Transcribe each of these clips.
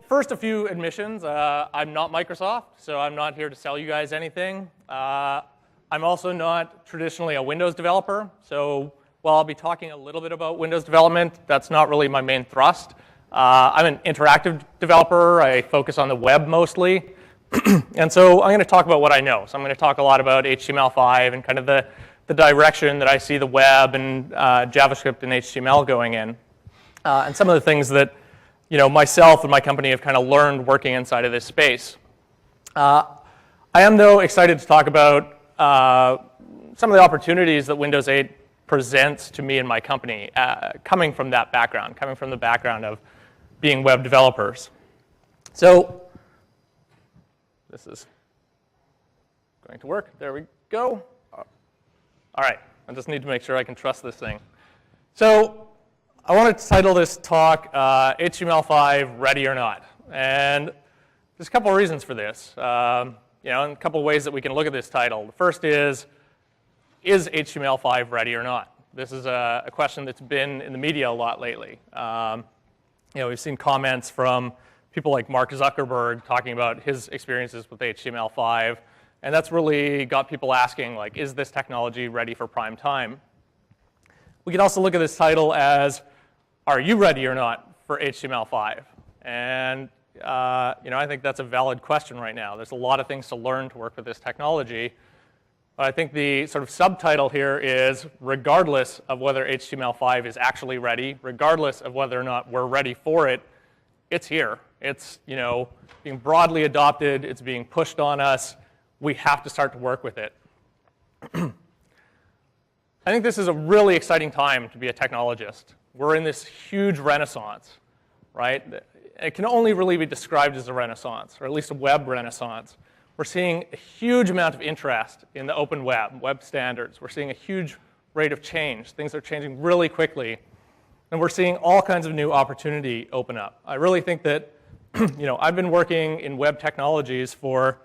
first, a few admissions. I'm not Microsoft, so I'm not here to sell you guys anything. I'm also not traditionally a Windows developer, so while I'll be talking a little bit about Windows development, that's not really my main thrust. I'm an interactive developer. I focus on the web mostly. And so I'm going to talk about what I know. So I'm going to talk a lot about HTML5 and kind of the direction that I see the web and JavaScript and HTML going in. And some of the things that myself and my company have kind of learned working inside of this space. I am, though, excited to talk about some of the opportunities that Windows 8 presents to me and my company, coming from that background, coming from the background of being web developers. So this is going to work. There we go. All right. I just need to make sure I can trust this thing. So I wanted to title this talk HTML5 Ready or Not. And there's a couple of reasons for this. And a couple of ways that we can look at this title. The first is HTML5 ready or not? This is a question that's been in the media a lot lately. We've seen comments from people like Mark Zuckerberg talking about his experiences with HTML5, and that's really got people asking, like, is this technology ready for prime time? We can also look at this title as, are you ready or not for HTML5? And I think that's a valid question right now. There's a lot of things to learn to work with this technology. But I think the sort of subtitle here is, regardless of whether HTML5 is actually ready, regardless of whether or not we're ready for it, it's here. It's being broadly adopted. It's being pushed on us. We have to start to work with it. I think this is a really exciting time to be a technologist. We're in this huge renaissance, right? It can only really be described as a renaissance, or at least a web renaissance. We're seeing a huge amount of interest in the open web standards. We're seeing a huge rate of change. Things are changing really quickly. And we're seeing all kinds of new opportunity open up. I really think that, I've been working in web technologies for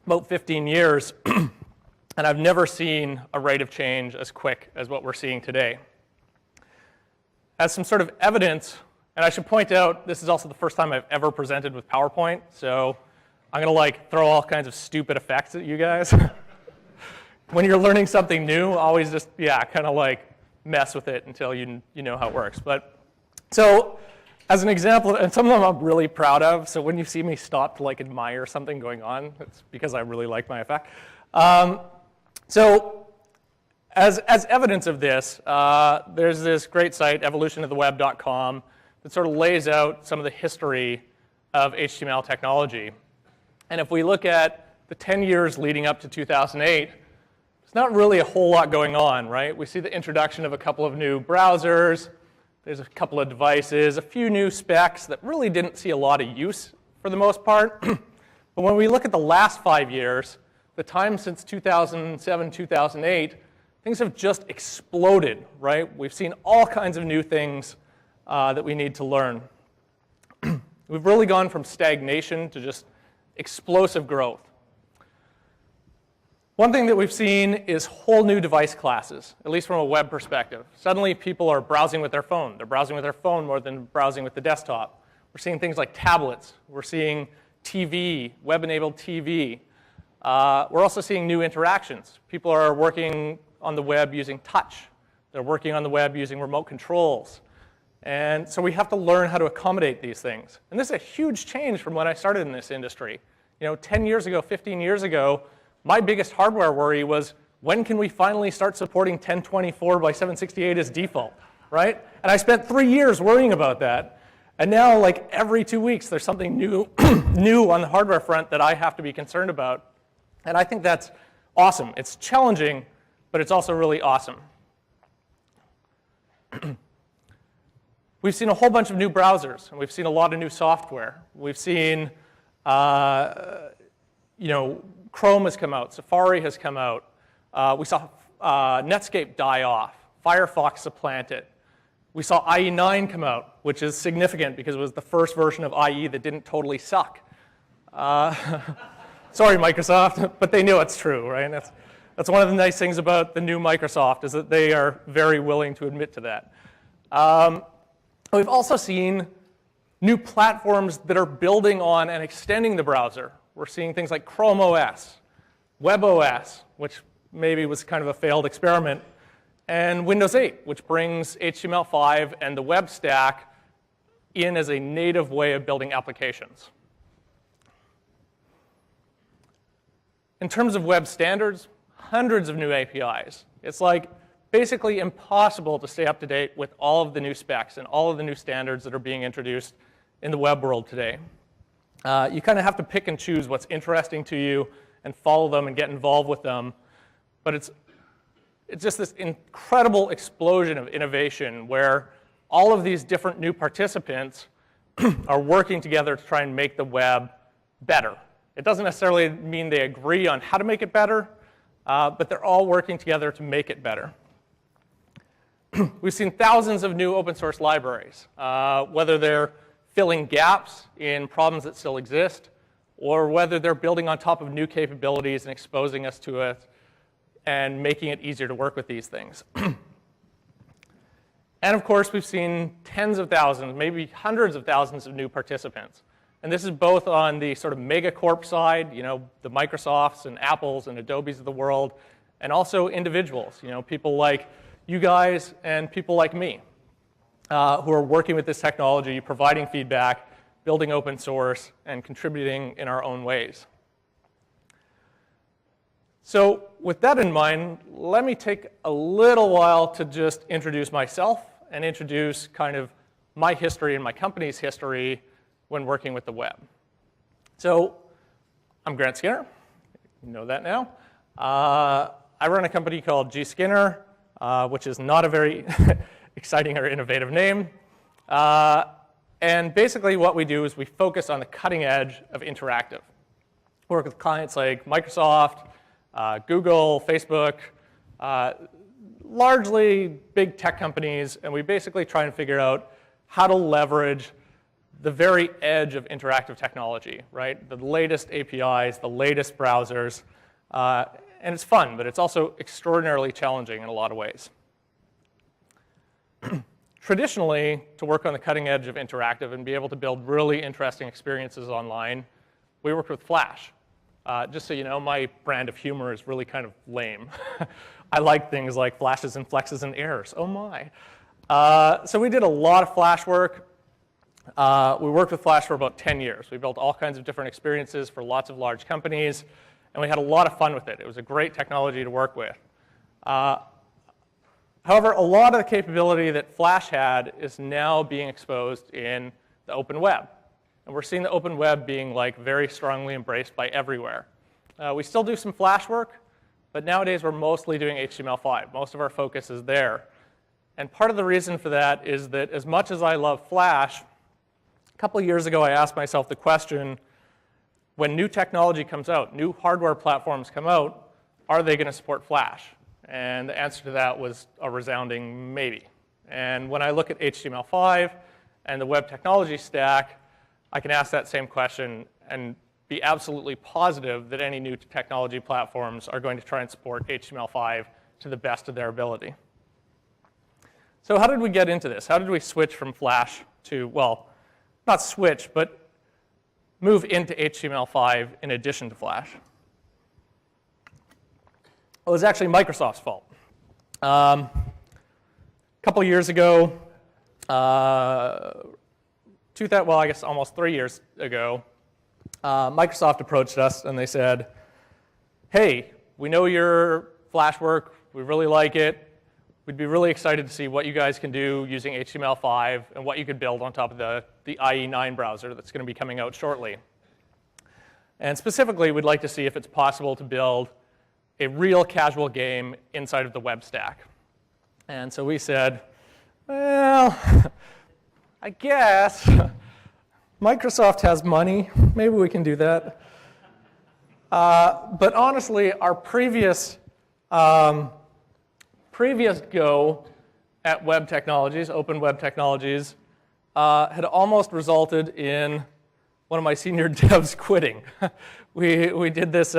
about 15 years, and I've never seen a rate of change as quick as what we're seeing today. As some sort of evidence, and I should point out, this is also the first time I've ever presented with PowerPoint, so I'm going to throw all kinds of stupid effects at you guys. When you're learning something new, always just, kind of mess with it until you know how it works. But so as an example, and some of them I'm really proud of, so when you see me stop to admire something going on, it's because I really like my effect. So as evidence of this, there's this great site, evolutionoftheweb.com, that sort of lays out some of the history of HTML technology. And if we look at the 10 years leading up to 2008, there's not really a whole lot going on, right? We see the introduction of a couple of new browsers. There's a couple of devices, a few new specs that really didn't see a lot of use for the most part. But when we look at the last 5 years, the time since 2007, 2008, things have just exploded, right? We've seen all kinds of new things that we need to learn. We've really gone from stagnation to just explosive growth. One thing that we've seen is whole new device classes, at least from a web perspective. Suddenly people are browsing with their phone. They're browsing with their phone more than browsing with the desktop. We're seeing things like tablets. We're seeing TV, web-enabled TV. We're also seeing new interactions. People are working on the web using touch. They're working on the web using remote controls. And so we have to learn how to accommodate these things. And this is a huge change from when I started in this industry. 10 years ago, 15 years ago, my biggest hardware worry was, when can we finally start supporting 1024 by 768 as default, right? And I spent 3 years worrying about that. And now, every 2 weeks, there's something new, new on the hardware front that I have to be concerned about. And I think that's awesome. It's challenging, but it's also really awesome. We've seen a whole bunch of new browsers, and we've seen a lot of new software. We've seen, Chrome has come out, Safari has come out. We saw Netscape die off, Firefox supplant it. We saw IE9 come out, which is significant because it was the first version of IE that didn't totally suck. Sorry, Microsoft, but they knew it's true, right? That's one of the nice things about the new Microsoft, is that they are very willing to admit to that. We've also seen new platforms that are building on and extending the browser. We're seeing things like Chrome OS, Web OS, which maybe was kind of a failed experiment, and Windows 8, which brings HTML5 and the web stack in as a native way of building applications. In terms of web standards, hundreds of new APIs. It's like basically impossible to stay up to date with all of the new specs and all of the new standards that are being introduced in the web world today. You kind of have to pick and choose what's interesting to you and follow them and get involved with them. But it's just this incredible explosion of innovation where all of these different new participants are working together to try and make the web better. It doesn't necessarily mean they agree on how to make it better, but they're all working together to make it better. We've seen thousands of new open source libraries, whether they're filling gaps in problems that still exist, or whether they're building on top of new capabilities and exposing us to it and making it easier to work with these things. And of course, we've seen tens of thousands, maybe hundreds of thousands of new participants. And this is both on the sort of megacorp side, you know, the Microsofts and Apples and Adobes of the world, and also individuals, you know, people like you guys and people like me who are working with this technology, providing feedback, building open source, and contributing in our own ways. So with that in mind, let me take a little while to just introduce myself and introduce kind of my history and my company's history when working with the web. So I'm Grant Skinner. You know that now. I run a company called G Skinner, which is not a very exciting or innovative name. And basically what we do is we focus on the cutting edge of interactive. We work with clients like Microsoft, Google, Facebook, largely big tech companies, and we basically try and figure out how to leverage the very edge of interactive technology, right? The latest APIs, the latest browsers, and it's fun, but it's also extraordinarily challenging in a lot of ways. Traditionally, to work on the cutting edge of interactive and be able to build really interesting experiences online, we worked with Flash. Just so you know, my brand of humor is really kind of lame. I like things like flashes and flexes and errors. Oh my. So we did a lot of Flash work. We worked with Flash for about 10 years. We built all kinds of different experiences for lots of large companies, and we had a lot of fun with it. It was a great technology to work with. However, a lot of the capability that Flash had is now being exposed in the open web. And we're seeing the open web being like very strongly embraced by everywhere. We still do some Flash work, but nowadays we're mostly doing HTML5. Most of our focus is there. And part of the reason for that is that as much as I love Flash, a couple of years ago I asked myself the question, when new technology comes out, new hardware platforms come out, are they going to support Flash? And the answer to that was a resounding maybe. And when I look at HTML5 and the web technology stack, I can ask that same question and be absolutely positive that any new technology platforms are going to try and support HTML5 to the best of their ability. So how did we get into this? How did we switch from Flash to, well, not switch, but move into HTML5 in addition to Flash? It was actually Microsoft's fault. A couple years ago, well, I guess almost 3 years ago, Microsoft approached us and they said, hey, we know your Flash work, we really like it, we'd be really excited to see what you guys can do using HTML5 and what you could build on top of the IE9 browser that's going to be coming out shortly. And specifically, we'd like to see if it's possible to build a real casual game inside of the web stack. And so we said, well, I guess Microsoft has money. Maybe we can do that. But honestly, our previous go at web technologies, open web technologies, had almost resulted in one of my senior devs quitting. We did this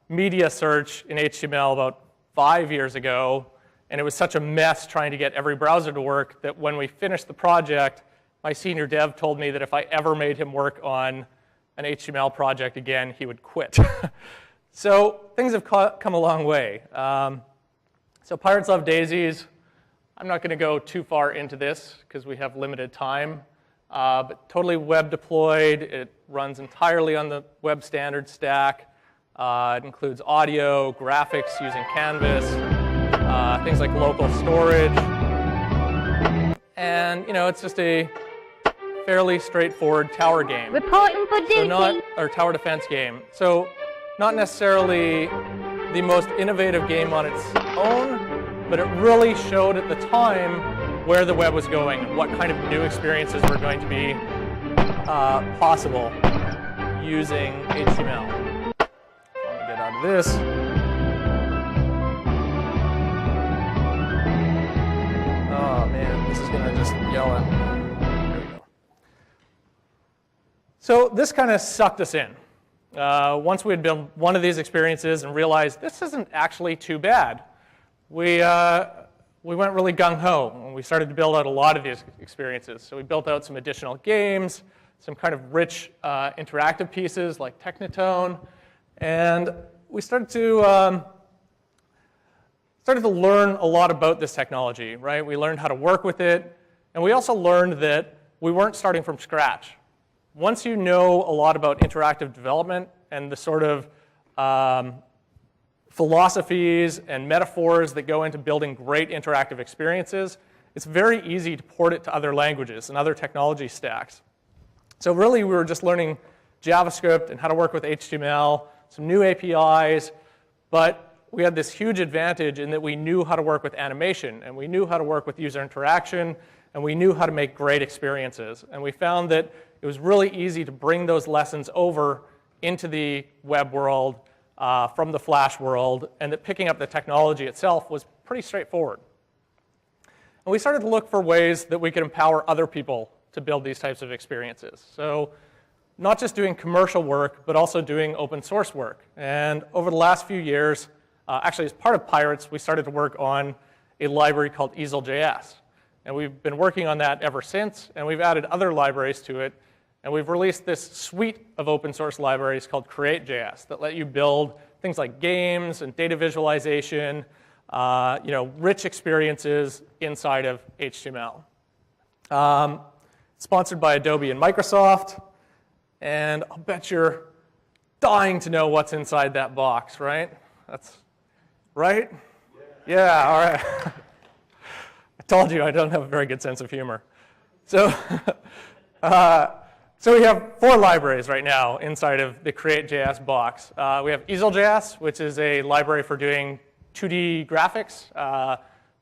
media search in HTML about 5 years ago, and it was such a mess trying to get every browser to work that when we finished the project, my senior dev told me that if I ever made him work on an HTML project again, he would quit. So things have come a long way. So Pirates Love Daisies, I'm not going to go too far into this because we have limited time, but totally web deployed. It runs entirely on the web standard stack. It includes audio, graphics using Canvas, things like local storage. And it's just a fairly straightforward tower game. Reporting for duty. Or tower defense game. So not necessarily the most innovative game on its own, but it really showed at the time where the web was going and what kind of new experiences were going to be possible using HTML. So let me get out of this. Oh man, this is going to just yell at me. There we go. So this kind of sucked us in. Once we had built one of these experiences and realized this isn't actually too bad, we went really gung-ho, and we started to build out a lot of these experiences. So we built out some additional games, some kind of rich interactive pieces like Technotone, and we started to learn a lot about this technology, right? We learned how to work with it, and we also learned that we weren't starting from scratch. Once you know a lot about interactive development and the sort of philosophies and metaphors that go into building great interactive experiences, it's very easy to port it to other languages and other technology stacks. So really, we were just learning JavaScript and how to work with HTML, some new APIs, but we had this huge advantage in that we knew how to work with animation, and we knew how to work with user interaction, and we knew how to make great experiences. And we found that it was really easy to bring those lessons over into the web world from the Flash world, and that picking up the technology itself was pretty straightforward. And we started to look for ways that we could empower other people to build these types of experiences. So not just doing commercial work, but also doing open source work. And over the last few years, actually as part of Pirates, we started to work on a library called Easel.js. And we've been working on that ever since, and we've added other libraries to it. And we've released this suite of open source libraries called Create.js that let you build things like games and data visualization, rich experiences inside of HTML. Sponsored by Adobe and Microsoft, and I'll bet you're dying to know what's inside that box, right? That's right? Yeah, all right. I told you I don't have a very good sense of humor. So. So we have 4 libraries right now inside of the Create.js box. We have Easel.js, which is a library for doing 2D graphics,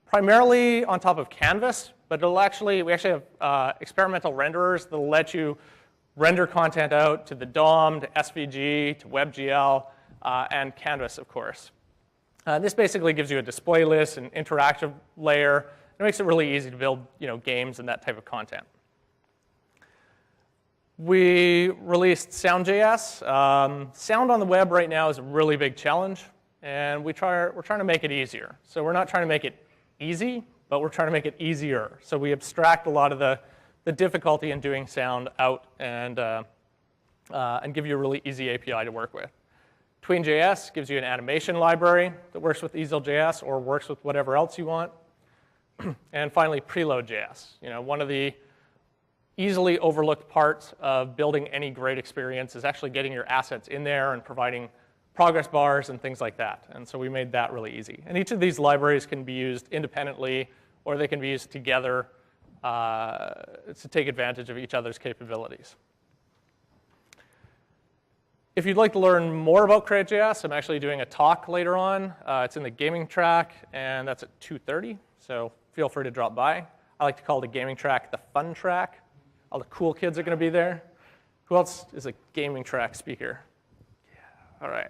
primarily on top of Canvas, but we actually have experimental renderers that will let you render content out to the DOM, to SVG, to WebGL, and Canvas, of course. This basically gives you a display list, an interactive layer. It makes it really easy to build games and that type of content. We released Sound.js. Sound on the web right now is a really big challenge, and we're trying to make it easier. So we're not trying to make it easy, but we're trying to make it easier. So we abstract a lot of the difficulty in doing sound out and give you a really easy API to work with. Tween.js gives you an animation library that works with Easel.js or works with whatever else you want. And finally, Preload.js. One of the easily overlooked parts of building any great experience is actually getting your assets in there and providing progress bars and things like that. And so we made that really easy. And each of these libraries can be used independently, or they can be used together to take advantage of each other's capabilities. If you'd like to learn more about Create.js, I'm actually doing a talk later on. It's in the gaming track, and that's at 2:30, so feel free to drop by. I like to call the gaming track the fun track. All the cool kids are going to be there. Who else is a gaming track speaker? Yeah, all right.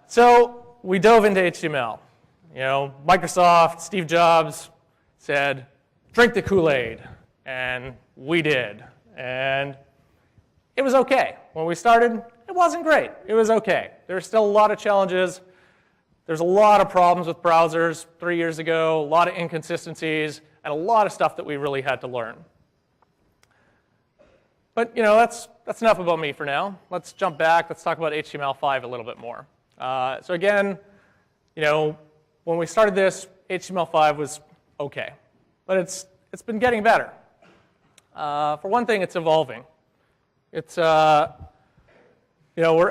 So we dove into HTML. Microsoft, Steve Jobs said, drink the Kool-Aid, and we did. And it was okay. When we started, it wasn't great. It was okay. There were still a lot of challenges. there's a lot of problems with browsers 3 years ago, a lot of inconsistencies, and a lot of stuff that we really had to learn. But that's enough about me for now. Let's jump back. Let's talk about HTML5 a little bit more. So again, when we started this, HTML5 was okay, but it's been getting better. For one thing, it's evolving. It's we're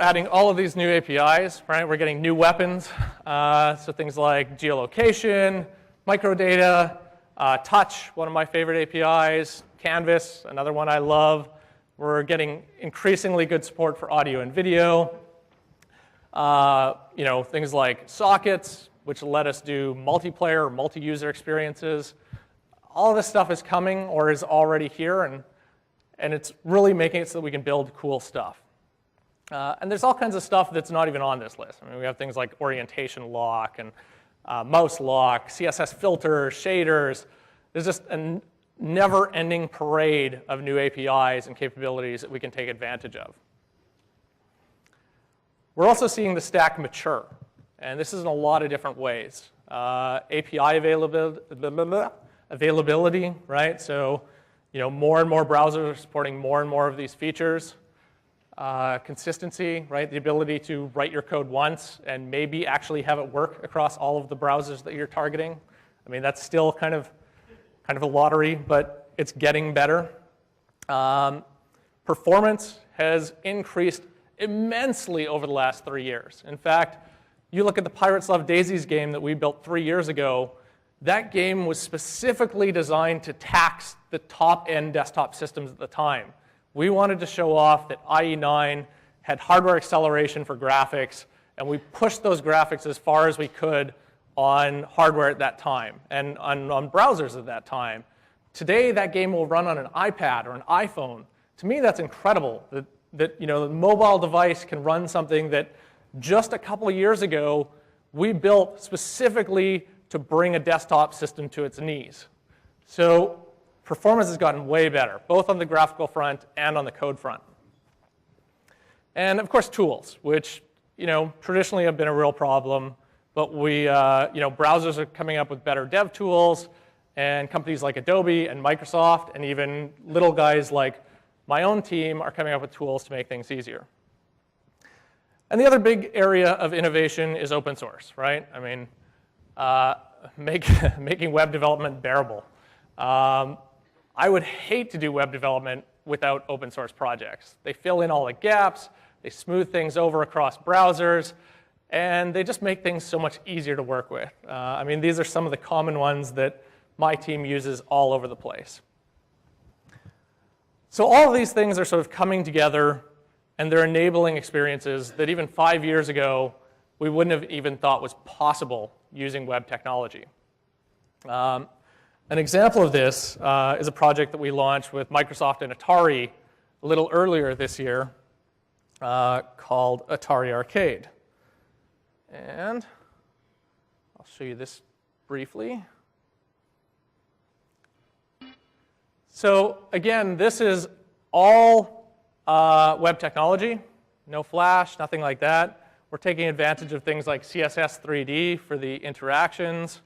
adding all of these new APIs, right? We're getting new weapons, so things like geolocation, microdata, touch, one of my favorite APIs, Canvas, another one I love. We're getting increasingly good support for audio and video. Things like sockets, which let us do multiplayer or multi-user experiences. All of this stuff is coming or is already here, and it's really making it so that we can build cool stuff. And there's all kinds of stuff that's not even on this list. I mean, we have things like orientation lock and mouse lock, CSS filters, shaders. There's just a never-ending parade of new APIs and capabilities that we can take advantage of. We're also seeing the stack mature, and this is in a lot of different ways. API availability, right? So, more and more browsers are supporting more and more of these features. Consistency, right? The ability to write your code once and maybe actually have it work across all of the browsers that you're targeting. I mean, that's still kind of a lottery, but it's getting better. Performance has increased immensely over the last 3 years. In fact, you look at the Pirates Love Daisies game that we built 3 years ago, that game was specifically designed to tax the top-end desktop systems at the time. We wanted to show off that IE9 had hardware acceleration for graphics, and we pushed those graphics as far as we could on hardware at that time and on browsers at that time. Today, that game will run on an iPad or an iPhone. To me, that's incredible that the mobile device can run something that just a couple of years ago we built specifically to bring a desktop system to its knees. So performance has gotten way better, both on the graphical front and on the code front. And of course, tools, which traditionally have been a real problem. But browsers are coming up with better dev tools, and companies like Adobe and Microsoft, and even little guys like my own team are coming up with tools to make things easier. And the other big area of innovation is open source, right? I mean, making web development bearable. I would hate to do web development without open source projects. They fill in all the gaps, they smooth things over across browsers, and they just make things so much easier to work with. I mean, these are some of the common ones that my team uses all over the place. So all of these things are sort of coming together, and they're enabling experiences that even 5 years ago we wouldn't have even thought was possible using web technology. An example of this is a project that we launched with Microsoft and Atari a little earlier this year called Atari Arcade. And I'll show you this briefly. So again, this is all web technology, no Flash, nothing like that. We're taking advantage of things like CSS 3D for the interactions.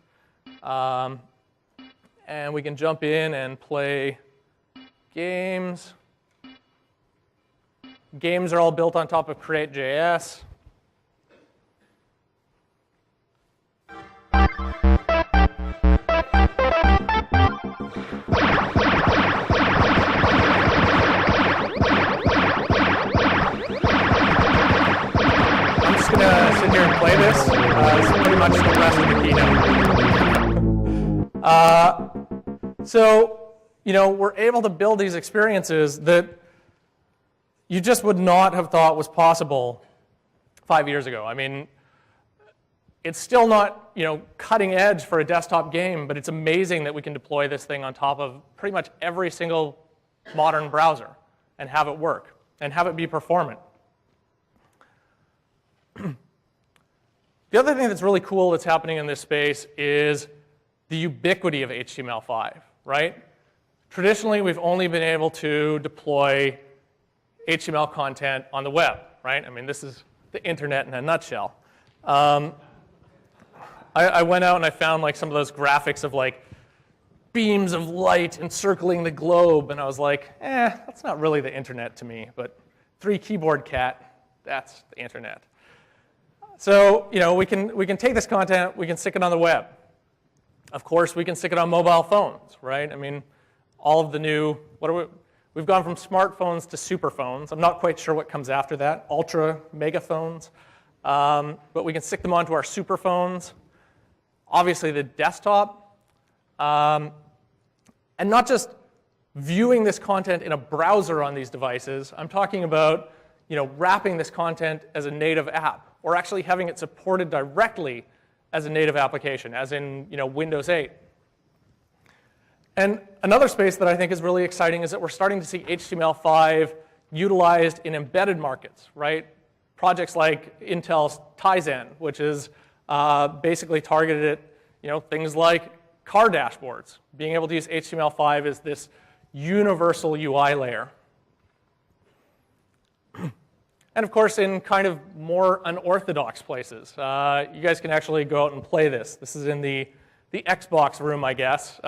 And we can jump in and play games. Games are all built on top of Create.js. I'm just going to sit here and play this. This is pretty much the rest of the keynote. So, we're able to build these experiences that you just would not have thought was possible 5 years ago. I mean, it's still not, cutting edge for a desktop game, but it's amazing that we can deploy this thing on top of pretty much every single modern browser and have it work and have it be performant. The other thing that's really cool that's happening in this space is the ubiquity of HTML5, right? Traditionally, we've only been able to deploy HTML content on the web, right? I mean, this is the internet in a nutshell. I went out and I found like some of those graphics of like beams of light encircling the globe, and I was like, that's not really the internet to me, but 3 keyboard cat, that's the internet. So, we can take this content, we can stick it on the web. Of course, we can stick it on mobile phones, right? I mean, all of the new, we've gone from smartphones to superphones. I'm not quite sure what comes after that, ultra megaphones. But we can stick them onto our superphones. Obviously, the desktop. And not just viewing this content in a browser on these devices. I'm talking about wrapping this content as a native app, or actually having it supported directly as a native application, as in Windows 8. And another space that I think is really exciting is that we're starting to see HTML5 utilized in embedded markets, right? Projects like Intel's Tizen, which is basically targeted at things like car dashboards, being able to use HTML5 as this universal UI layer. And of course, in kind of more unorthodox places, you guys can actually go out and play this. This is in the Xbox room, I guess.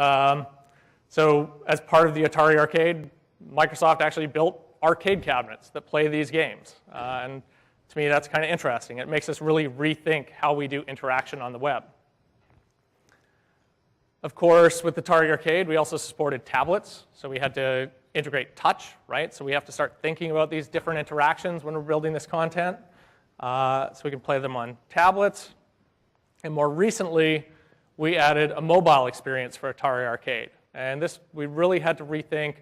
So as part of the Atari Arcade, Microsoft actually built arcade cabinets that play these games. And to me, that's kind of interesting. It makes us really rethink how we do interaction on the web. Of course, with the Atari Arcade, we also supported tablets. So we had to integrate touch, right? So we have to start thinking about these different interactions when we're building this content. So we can play them on tablets. And more recently, we added a mobile experience for Atari Arcade. And this, we really had to rethink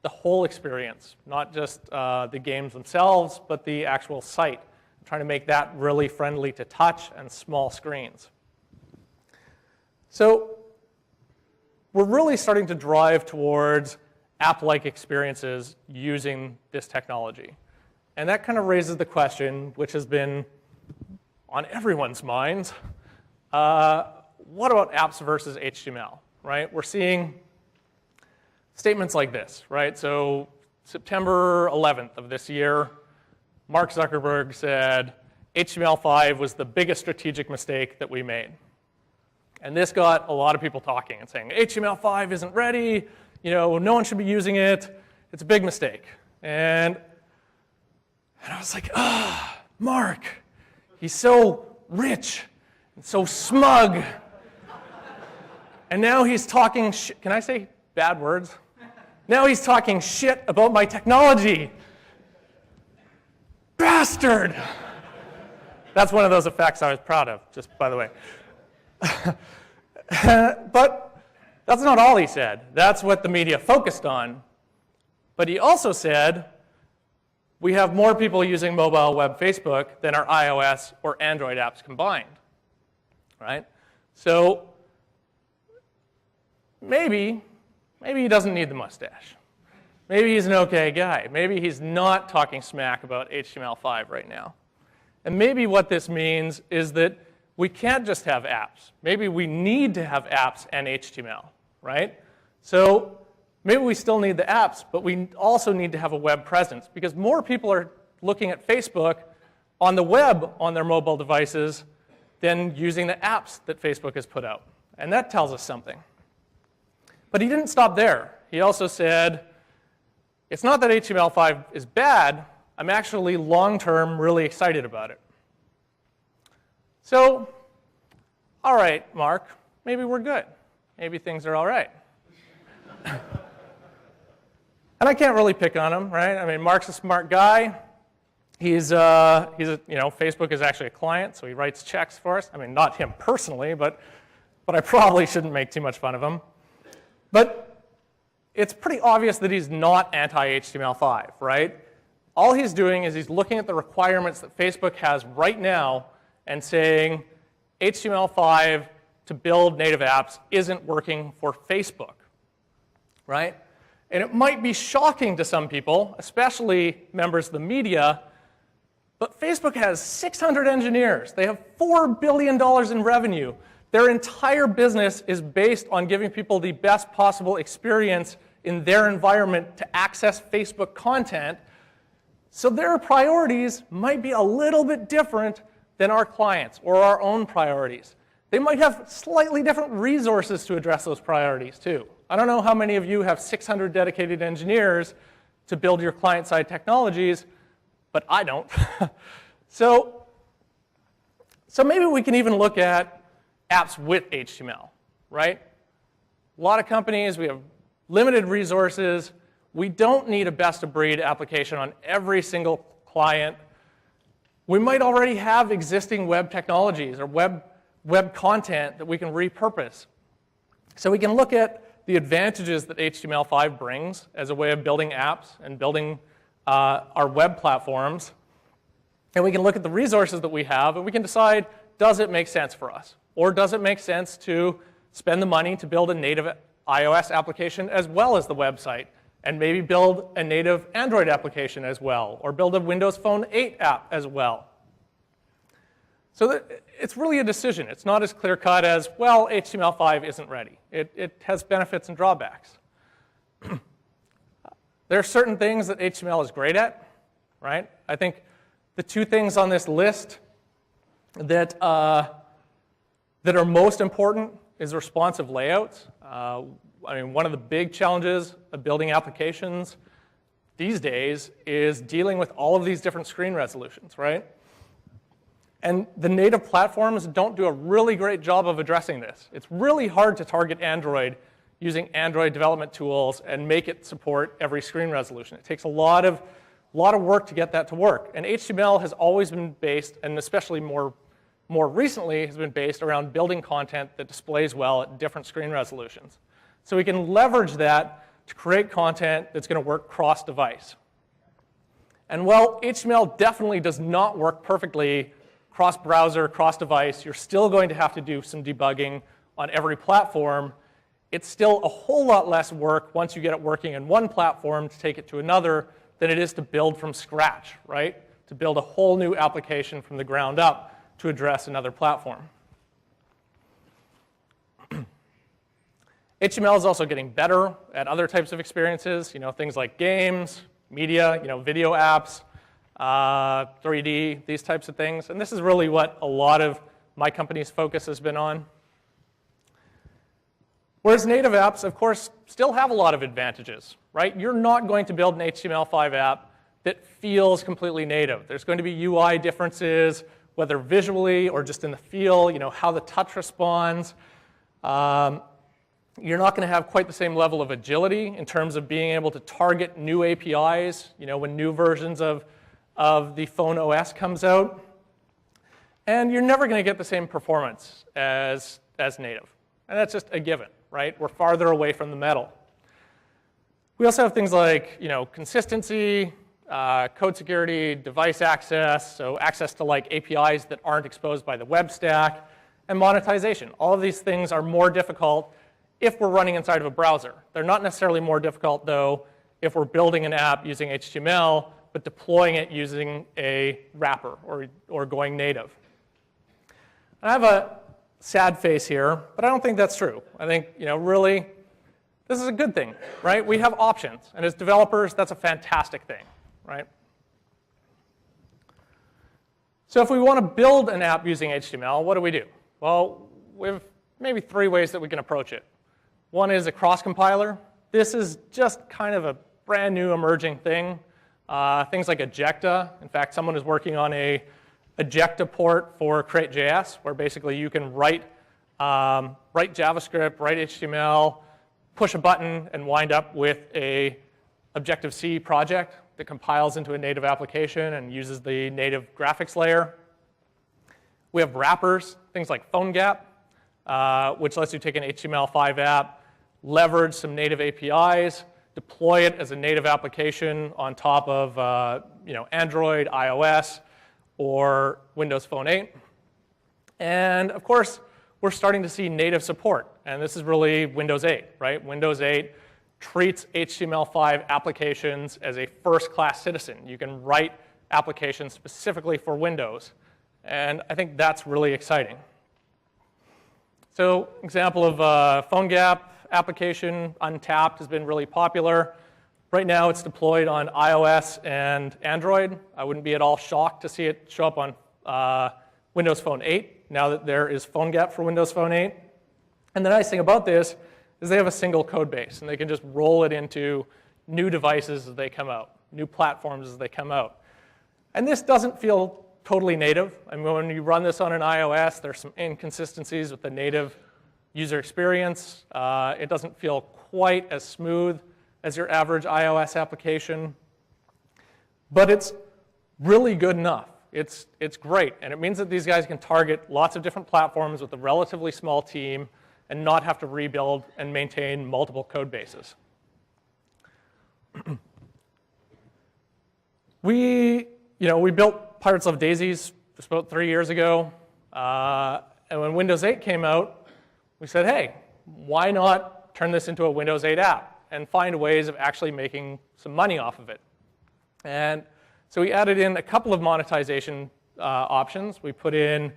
the whole experience, not just the games themselves, but the actual site. Trying to make that really friendly to touch and small screens. So we're really starting to drive towards app-like experiences using this technology. And that kind of raises the question, which has been on everyone's minds, what about apps versus HTML, right? We're seeing statements like this, right? So September 11th of this year, Mark Zuckerberg said, HTML5 was the biggest strategic mistake that we made. And this got a lot of people talking and saying, HTML5 isn't ready, no one should be using it, it's a big mistake. And I was like, Mark, he's so rich and so smug. And now he's talking can I say bad words? Now he's talking shit about my technology. Bastard! That's one of those effects I was proud of, just by the way. But that's not all he said. That's what the media focused on. But he also said, we have more people using mobile web Facebook than our iOS or Android apps combined, right? So maybe he doesn't need the mustache. Maybe he's an okay guy. Maybe he's not talking smack about HTML5 right now. And maybe what this means is that we can't just have apps. Maybe we need to have apps and HTML, right? So maybe we still need the apps, but we also need to have a web presence because more people are looking at Facebook on the web on their mobile devices than using the apps that Facebook has put out. And that tells us something. But he didn't stop there. He also said, it's not that HTML5 is bad. I'm actually long-term really excited about it. So, all right, Mark, maybe we're good. Maybe things are all right. And I can't really pick on him, right? I mean, Mark's a smart guy. Facebook is actually a client, so he writes checks for us. I mean, not him personally, but I probably shouldn't make too much fun of him. But it's pretty obvious that he's not anti-HTML5, right? All he's doing is he's looking at the requirements that Facebook has right now and saying HTML5 to build native apps isn't working for Facebook, right? And it might be shocking to some people, especially members of the media, but Facebook has 600 engineers. They have $4 billion in revenue. Their entire business is based on giving people the best possible experience in their environment to access Facebook content. So their priorities might be a little bit different than our clients or our own priorities. they might have slightly different resources to address those priorities too. I don't know how many of you have 600 dedicated engineers to build your client-side technologies, but I don't. So maybe we can even look at apps with HTML, right? A lot of companies, we have limited resources. We don't need a best-of-breed application on every single client. We might already have existing web technologies or web content that we can repurpose. So we can look at the advantages that HTML5 brings as a way of building apps and building our web platforms. And we can look at the resources that we have, and we can decide, does it make sense for us? Or does it make sense to spend the money to build a native iOS application as well as the website, and maybe build a native Android application as well, or build a Windows Phone 8 app as well? So it's really a decision. It's not as clear-cut as, well, HTML5 isn't ready. It has benefits and drawbacks. There are certain things that HTML is great at, right? I think the two things on this list that are most important is responsive layouts. I mean, one of the big challenges of building applications these days is dealing with all of these different screen resolutions, right? And the native platforms don't do a really great job of addressing this. It's really hard to target Android using Android development tools and make it support every screen resolution. It takes a lot of work to get that to work. And HTML has always been based, and especially more recently, has been based around building content that displays well at different screen resolutions. So we can leverage that to create content that's going to work cross-device. And while HTML definitely does not work perfectly cross-browser, cross-device, you're still going to have to do some debugging on every platform. It's still a whole lot less work once you get it working in one platform to take it to another than it is to build from scratch, right? To build a whole new application from the ground up to address another platform. HTML is also getting better at other types of experiences, things like games, media, video apps, 3D, these types of things. And this is really what a lot of my company's focus has been on. Whereas native apps, of course, still have a lot of advantages, right? You're not going to build an HTML5 app that feels completely native. There's going to be UI differences, whether visually or just in the feel, how the touch responds. You're not going to have quite the same level of agility in terms of being able to target new APIs, when new versions of the phone OS comes out. And you're never going to get the same performance as native. And that's just a given, right? We're farther away from the metal. We also have things like, consistency, code security, device access, so access to APIs that aren't exposed by the web stack, and monetization. All of these things are more difficult if we're running inside of a browser. They're not necessarily more difficult, though, if we're building an app using HTML, but deploying it using a wrapper or going native. And I have a sad face here, but I don't think that's true. I think, really, this is a good thing, right? We have options, and as developers, that's a fantastic thing, right? So if we want to build an app using HTML, what do? Well, we have maybe 3 ways that we can approach it. One is a cross-compiler. This is just kind of a brand new emerging thing. Things like Ejecta. In fact, someone is working on a Ejecta port for Create.js, where basically you can write JavaScript, write HTML, push a button, and wind up with a Objective-C project that compiles into a native application and uses the native graphics layer. We have wrappers, things like PhoneGap, which lets you take an HTML5 app, leverage some native APIs, deploy it as a native application on top of Android, iOS, or Windows Phone 8. And of course, we're starting to see native support. And this is really Windows 8, right? Windows 8 treats HTML5 applications as a first-class citizen. You can write applications specifically for Windows. And I think that's really exciting. So example of PhoneGap application, Untapped, has been really popular. Right now, it's deployed on iOS and Android. I wouldn't be at all shocked to see it show up on Windows Phone 8 now that there is PhoneGap for Windows Phone 8. And the nice thing about this is they have a single code base, and they can just roll it into new devices as they come out, new platforms as they come out. And this doesn't feel totally native. I mean, when you run this on an iOS, there's some inconsistencies with the native user experience. It doesn't feel quite as smooth as your average iOS application. But it's really good enough. It's great. And it means that these guys can target lots of different platforms with a relatively small team and not have to rebuild and maintain multiple code bases. We built Pirates Love Daisies just about 3 years ago. And when Windows 8 came out, we said, hey, why not turn this into a Windows 8 app and find ways of actually making some money off of it? And so we added in a couple of monetization options. We put in,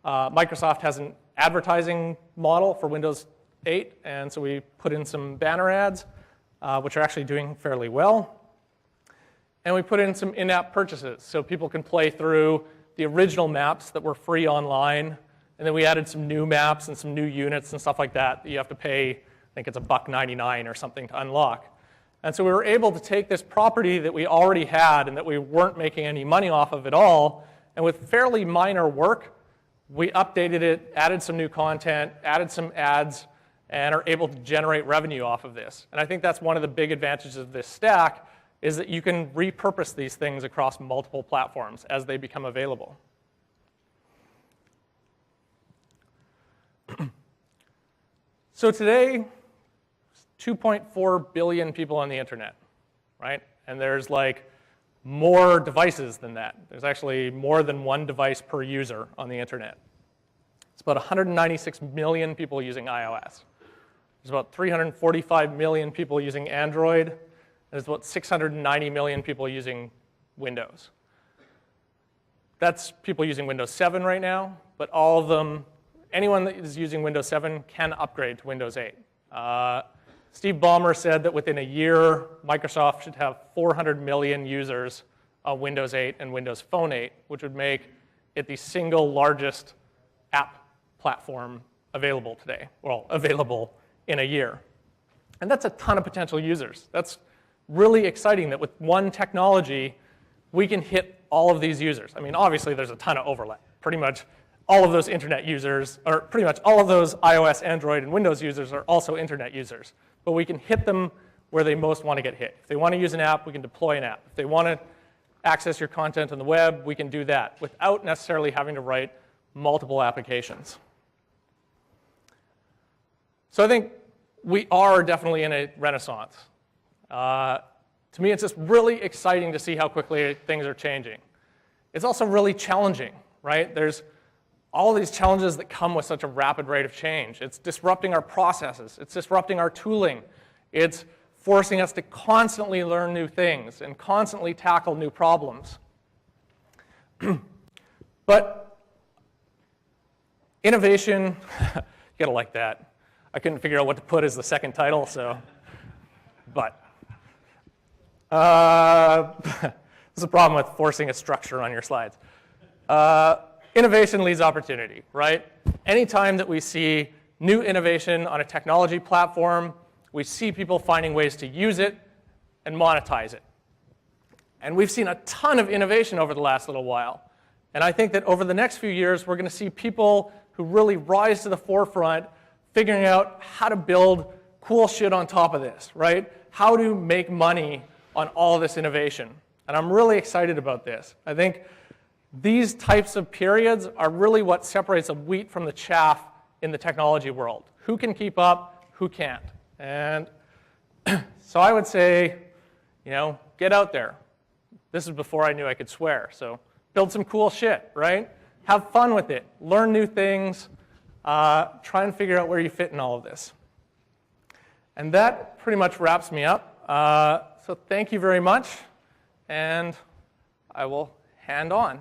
Microsoft has an advertising model for Windows 8, and so we put in some banner ads, which are actually doing fairly well. And we put in some in-app purchases, so people can play through the original maps that were free online, and then we added some new maps and some new units and stuff like that you have to pay, I think it's $1.99 or something to unlock. And so we were able to take this property that we already had and that we weren't making any money off of at all, and with fairly minor work, we updated it, added some new content, added some ads, and are able to generate revenue off of this. And I think that's one of the big advantages of this stack, is that you can repurpose these things across multiple platforms as they become available. So today, 2.4 billion people on the internet, right? And there's like more devices than that. There's actually more than one device per user on the internet. It's about 196 million people using iOS. There's about 345 million people using Android. There's about 690 million people using Windows. That's people using Windows 7 right now, but all of them, anyone that is using Windows 7 can upgrade to Windows 8. Steve Ballmer said that within a year, Microsoft should have 400 million users of Windows 8 and Windows Phone 8, which would make it the single largest app platform available today, well, available in a year. And that's a ton of potential users. That's really exciting that with one technology, we can hit all of these users. I mean, obviously, there's a ton of overlap. Pretty much all of those internet users, or pretty much all of those iOS, Android, and Windows users are also internet users. But we can hit them where they most want to get hit. If they want to use an app, we can deploy an app. If they want to access your content on the web, we can do that without necessarily having to write multiple applications. So I think we are definitely in a renaissance. To me, it's just really exciting to see how quickly things are changing. It's also really challenging, right? There's all these challenges that come with such a rapid rate of change. It's disrupting our processes. It's disrupting our tooling. It's forcing us to constantly learn new things and constantly tackle new problems. But innovation, you gotta like that. I couldn't figure out what to put as the second title, so, but. This is a problem with forcing a structure on your slides. Innovation leads opportunity, right? Anytime that we see new innovation on a technology platform, we see people finding ways to use it and monetize it. And we've seen a ton of innovation over the last little while. And I think that over the next few years, we're going to see people who really rise to the forefront figuring out how to build cool shit on top of this, right? How to make money on all of this innovation. And I'm really excited about this. I think these types of periods are really what separates the wheat from the chaff in the technology world. Who can keep up, who can't? And so I would say, get out there. This is before I knew I could swear, so build some cool shit, right? Have fun with it. Learn new things. Try and figure out where you fit in all of this. And that pretty much wraps me up. So thank you very much, and I will hand on.